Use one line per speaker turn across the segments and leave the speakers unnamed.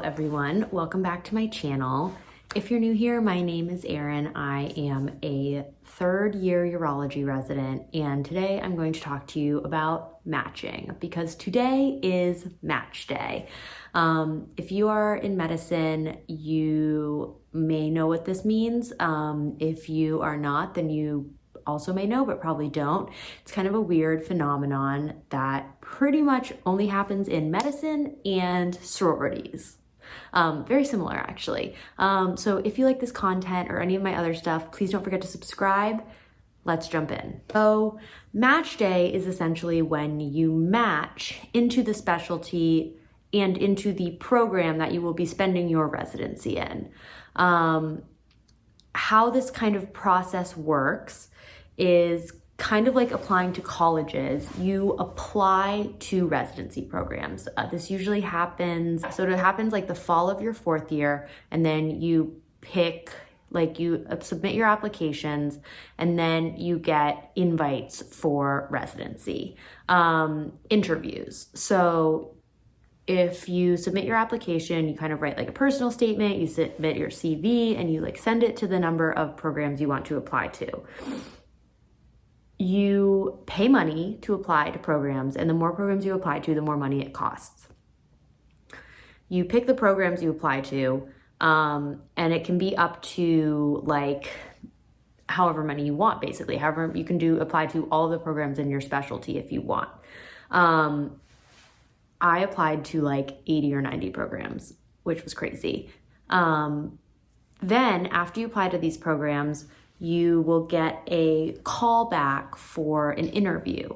everyone. Welcome back to my channel. If you're new here, my name is Erin. I am a third-year urology resident, and today I'm going to talk to you about matching because today is match day. If you are in medicine, you may know what this means. If you are not, then you also may know, but probably don't. It's kind of a weird phenomenon that pretty much only happens in medicine and sororities. Very similar actually. So if you like this content or any of my other stuff, please don't forget to subscribe. Let's jump in. So match day is essentially when you match into the specialty and into the program that you will be spending your residency in. How this kind of process works is kind of like applying to colleges. You apply to residency programs. This usually happens, so it happens like the fall of your fourth year, and then you pick, like you submit your applications, and then you get invites for residency, interviews. So if you submit your application, you kind of write like a personal statement, you submit your CV, and you like send it to the number of programs you want to apply to. You pay money to apply to programs, and the more programs you apply to, the more money it costs. You pick the programs you apply to, and it can be up to like however many you want, basically. However, you can apply to all the programs in your specialty if you want. I applied to like 80 or 90 programs, which was crazy. Then after you apply to these programs, you will get a call back for an interview.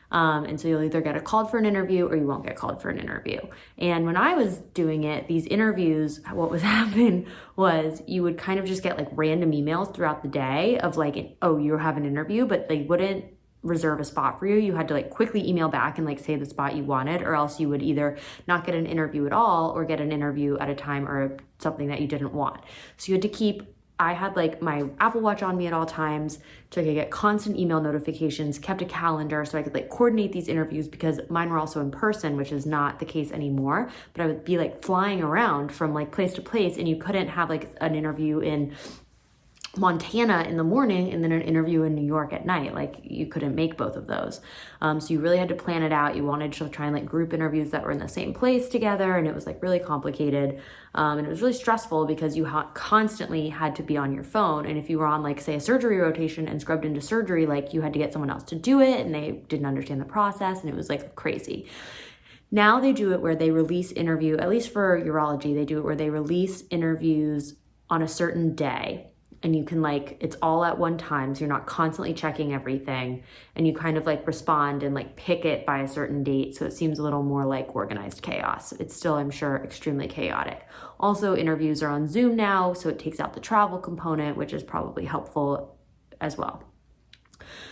And so you'll either get called for an interview or you won't get called for an interview. And when I was doing it, these interviews, what was happening was you would kind of just get like random emails throughout the day of like, oh, you have an interview, but they wouldn't reserve a spot for you. You had to like quickly email back and like say the spot you wanted, or else you would either not get an interview at all or get an interview at a time or something that you didn't want. So you had to keep, I had like my Apple Watch on me at all times so I could get constant email notifications, kept a calendar so I could like coordinate these interviews, because mine were also in person, which is not the case anymore. But I would be like flying around from like place to place, and you couldn't have like an interview in Montana in the morning and then an interview in New York at night. Like you couldn't make both of those. So you really had to plan it out. You wanted to try and like group interviews that were in the same place together, and it was like really complicated. And it was really stressful because you constantly had to be on your phone. And if you were on like say a surgery rotation and scrubbed into surgery, like you had to get someone else to do it, and they didn't understand the process, and it was like crazy. Now they do it where they release interview, at least for urology, they do it where they release interviews on a certain day. And you can like, it's all at one time, so you're not constantly checking everything, and you kind of like respond and like pick it by a certain date, so it seems a little more like organized chaos. It's still, I'm sure, extremely chaotic. Also, interviews are on Zoom now, so it takes out the travel component, which is probably helpful as well.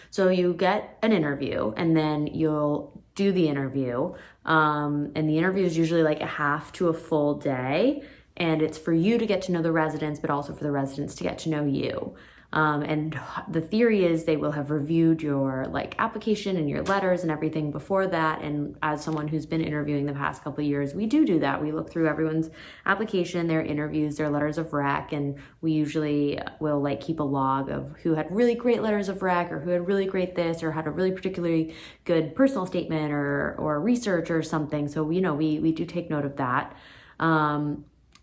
So you get an interview, and then you'll do the interview, and the interview is usually like a half to a full day. And it's for you to get to know the residents, but also for the residents to get to know you. And the theory is they will have reviewed your like application and your letters and everything before that. And as someone who's been interviewing the past couple of years, we do that. We look through everyone's application, their interviews, their letters of rec, and we usually will like keep a log of who had really great letters of rec, or who had really great this, or had a really particularly good personal statement or research or something. So we do take note of that.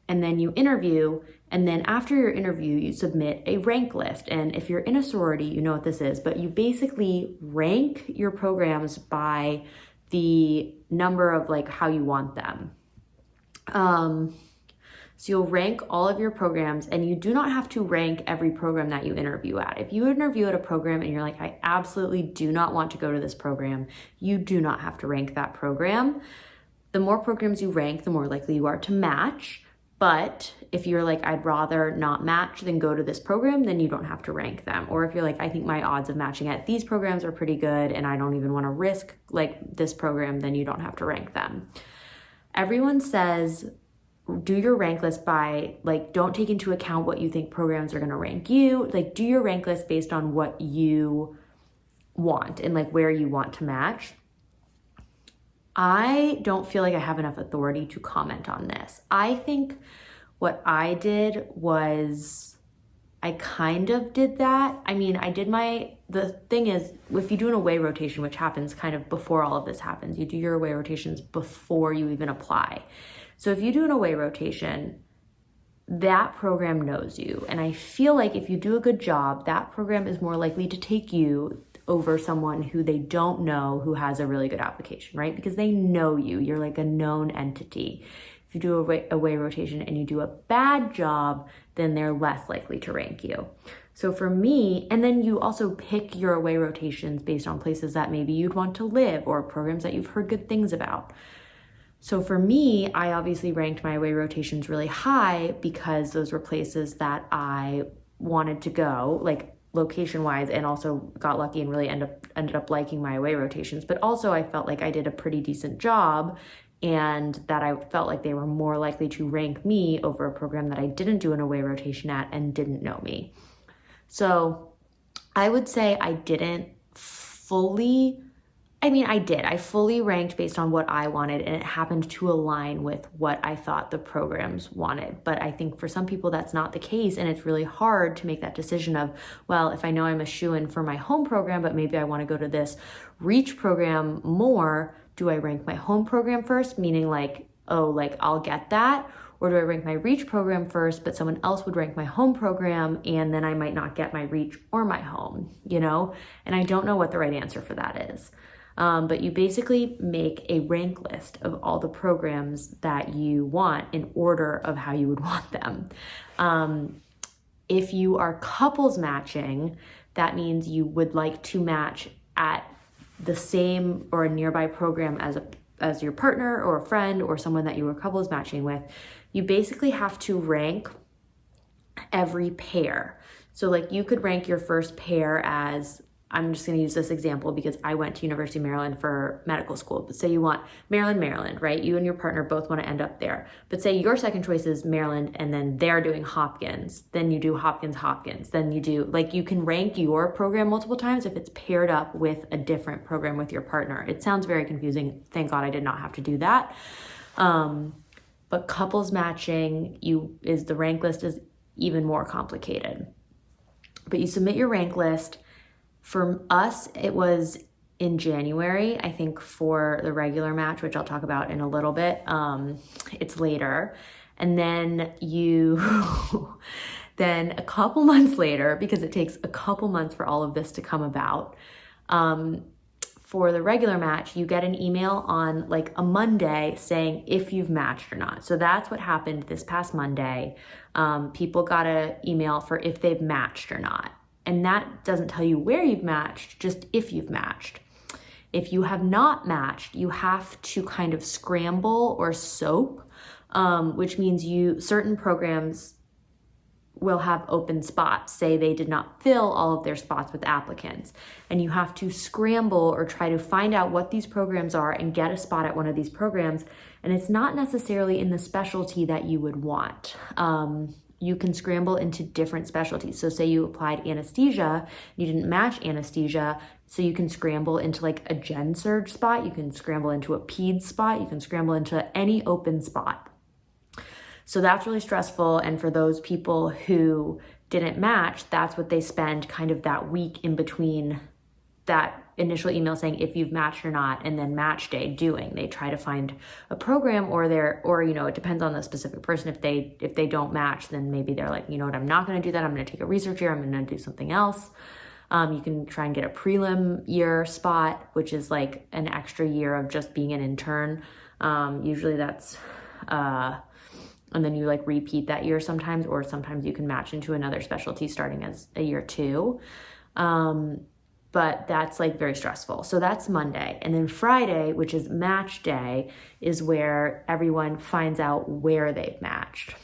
And then you interview, and then after your interview, you submit a rank list. And if you're in a sorority, you know what this is, but you basically rank your programs by the number of like how you want them. So you'll rank all of your programs, and you do not have to rank every program that you interview at. If you interview at a program and you're like, I absolutely do not want to go to this program, you do not have to rank that program. The more programs you rank, the more likely you are to match. But if you're like, I'd rather not match than go to this program, then you don't have to rank them. Or if you're like, I think my odds of matching at these programs are pretty good, and I don't even want to risk like this program, then you don't have to rank them. Everyone says, do your rank list by like, don't take into account what you think programs are going to rank you. Like, do your rank list based on what you want and like where you want to match. I don't feel like I have enough authority to comment on this. I think what I did was I kind of did that. I mean, the thing is, if you do an away rotation, which happens kind of before all of this happens, you do your away rotations before you even apply. So if you do an away rotation, that program knows you. And I feel like if you do a good job, that program is more likely to take you over someone who they don't know who has a really good application, right? Because they know you. You're like a known entity. If you do a away rotation and you do a bad job, then they're less likely to rank you. So for me, and then you also pick your away rotations based on places that maybe you'd want to live or programs that you've heard good things about. So for me, I obviously ranked my away rotations really high because those were places that I wanted to go, like location-wise, and also got lucky and really ended up liking my away rotations. But also I felt like I did a pretty decent job and that I felt like they were more likely to rank me over a program that I didn't do an away rotation at and didn't know me. So I would say I didn't fully I fully ranked based on what I wanted, and it happened to align with what I thought the programs wanted. But I think for some people that's not the case, and it's really hard to make that decision of, well, if I know I'm a shoo-in for my home program, but maybe I want to go to this reach program more, do I rank my home program first? Meaning like, oh, like I'll get that. Or do I rank my reach program first, but someone else would rank my home program and then I might not get my reach or my home, you know? And I don't know what the right answer for that is. But you basically make a rank list of all the programs that you want in order of how you would want them. If you are couples matching, that means you would like to match at the same or a nearby program as your partner or a friend or someone that you were couples matching with. You basically have to rank every pair. So like you could rank your first pair as, I'm just going to use this example because I went to University of Maryland for medical school. But say you want Maryland, right? You and your partner both want to end up there. But say your second choice is Maryland and then they're doing Hopkins. Then you do Hopkins. Then you do, like you can rank your program multiple times if it's paired up with a different program with your partner. It sounds very confusing. Thank God I did not have to do that. But couples matching, the rank list is even more complicated. But you submit your rank list. For us, it was in January, I think for the regular match, which I'll talk about in a little bit. It's later. And then then a couple months later, because it takes a couple months for all of this to come about, for the regular match, you get an email on like a Monday saying if you've matched or not. So that's what happened this past Monday. People got an email for if they've matched or not. And that doesn't tell you where you've matched, just if you've matched. If you have not matched, you have to kind of scramble or soap, which means certain programs will have open spots. Say they did not fill all of their spots with applicants, and you have to scramble or try to find out what these programs are and get a spot at one of these programs. And it's not necessarily in the specialty that you would want. You can scramble into different specialties. So say you applied anesthesia, you didn't match anesthesia, so you can scramble into like a gen surge spot, you can scramble into a ped spot, you can scramble into any open spot. So that's really stressful. And for those people who didn't match, that's what they spend kind of that week in between that initial email saying if you've matched or not, and then match day doing. They try to find a program or it depends on the specific person. If they don't match, then maybe they're like, you know what, I'm not going to do that. I'm going to take a research year. I'm going to do something else. You can try and get a prelim year spot, which is like an extra year of just being an intern. Usually that's, and then you like repeat that year sometimes, or sometimes you can match into another specialty starting as a year two. But that's like very stressful. So that's Monday. And then Friday, which is match day, is where everyone finds out where they've matched.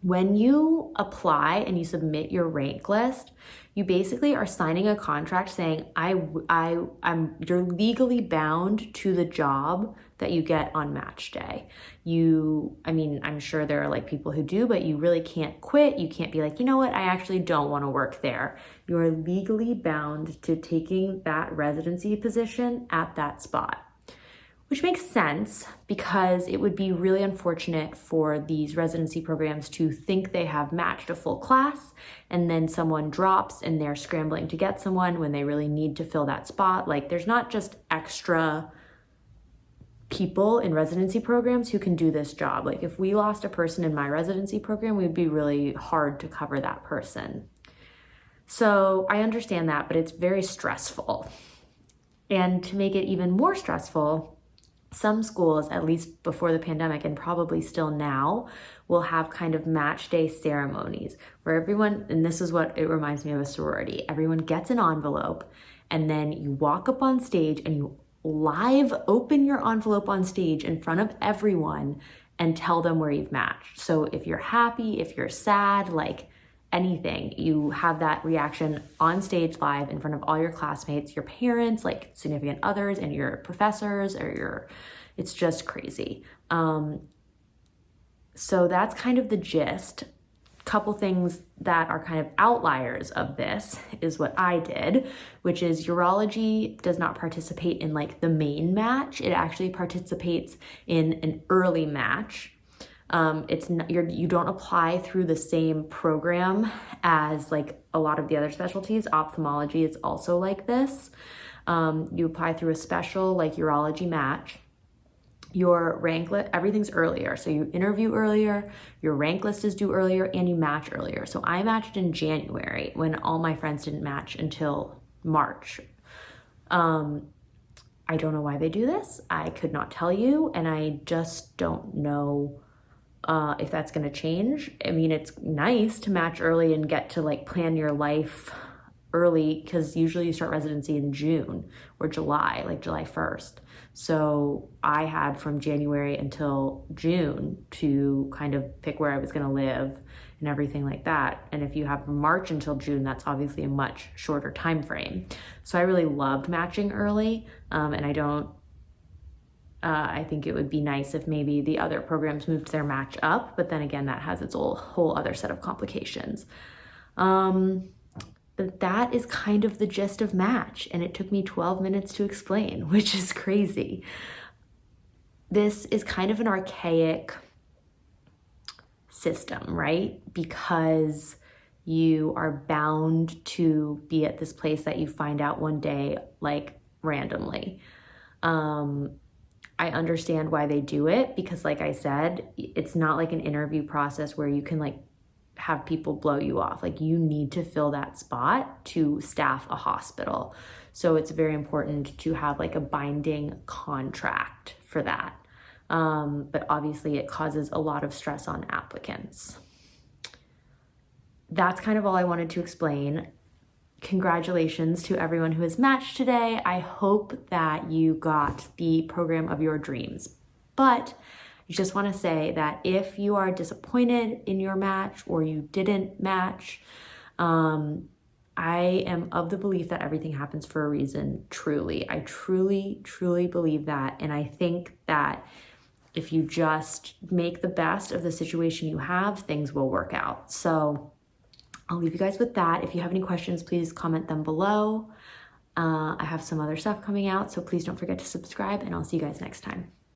When you apply and you submit your rank list, you basically are signing a contract saying, you're legally bound to the job that you get on match day. I'm sure there are like people who do, but you really can't quit. You can't be like, you know what, I actually don't want to work there. You are legally bound to taking that residency position at that spot. which makes sense because it would be really unfortunate for these residency programs to think they have matched a full class and then someone drops and they're scrambling to get someone when they really need to fill that spot. Like, there's not just extra people in residency programs who can do this job. Like, if we lost a person in my residency program, we'd be really hard to cover that person. So I understand that, but it's very stressful. And to make it even more stressful, some schools, at least before the pandemic and probably still now, will have kind of match day ceremonies where everyone, and this is what it reminds me of a sorority, everyone gets an envelope and then you walk up on stage and you live open your envelope on stage in front of everyone and tell them where you've matched. So if you're happy, if you're sad, like anything, you have that reaction on stage live in front of all your classmates, your parents, like significant others, and your professors, it's just crazy. So that's kind of the gist. Couple things that are kind of outliers of this is what I did, which is urology does not participate in like the main match. It actually participates in an early match. It's not, you don't apply through the same program as like a lot of the other specialties. Ophthalmology is also like this. You apply through a special like urology match. Your rank list, everything's earlier. So you interview earlier, your rank list is due earlier, and you match earlier. So I matched in January when all my friends didn't match until March. I don't know why they do this. I could not tell you, and I just don't know if that's going to change. I mean, it's nice to match early and get to like plan your life early because usually you start residency in June or July, like July 1st. So I had from January until June to kind of pick where I was going to live and everything like that. And if you have March until June, that's obviously a much shorter time frame. So I really loved matching early, and I think it would be nice if maybe the other programs moved their match up, but then again, that has its whole other set of complications. But that is kind of the gist of match, and it took me 12 minutes to explain, which is crazy. This is kind of an archaic system, right? Because you are bound to be at this place that you find out one day, like randomly. I understand why they do it because, like I said, it's not like an interview process where you can like have people blow you off. Like, you need to fill that spot to staff a hospital. So it's very important to have like a binding contract for that. But obviously it causes a lot of stress on applicants. That's kind of all I wanted to explain. Congratulations to everyone who has matched today. I hope that you got the program of your dreams. But I just want to say that if you are disappointed in your match or you didn't match, I am of the belief that everything happens for a reason, truly. I truly, truly believe that. And I think that if you just make the best of the situation you have, things will work out. So I'll leave you guys with that. If you have any questions, please comment them below. I have some other stuff coming out, so please don't forget to subscribe, and I'll see you guys next time.